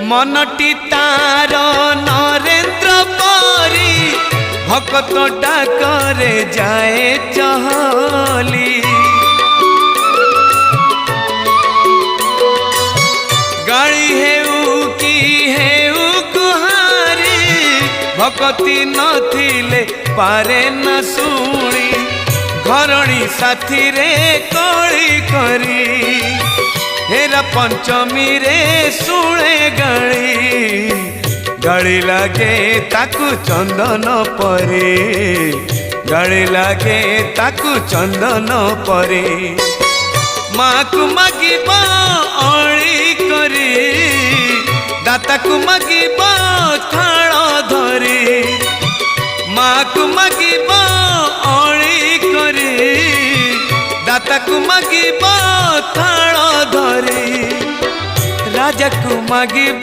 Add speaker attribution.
Speaker 1: मनटी तार नरेंद्र परी भक्त डाकरे जाए चहली। गाड़ी हेउ कि हेउ गुहारी भक्ति नथिले पारे न शुणी घरणी साथी रे कली करी हेरा पंचमी रे शुणे गाड़ी गाड़ी लागे ताकू चंदन परे गाड़ी लागे ताकू चंदन परे माँ को मागिब अली करी दाता को मागिब थाल धरी माँ को मागिब अली करी दाता को मागिब थाल धरी राजा को मागिब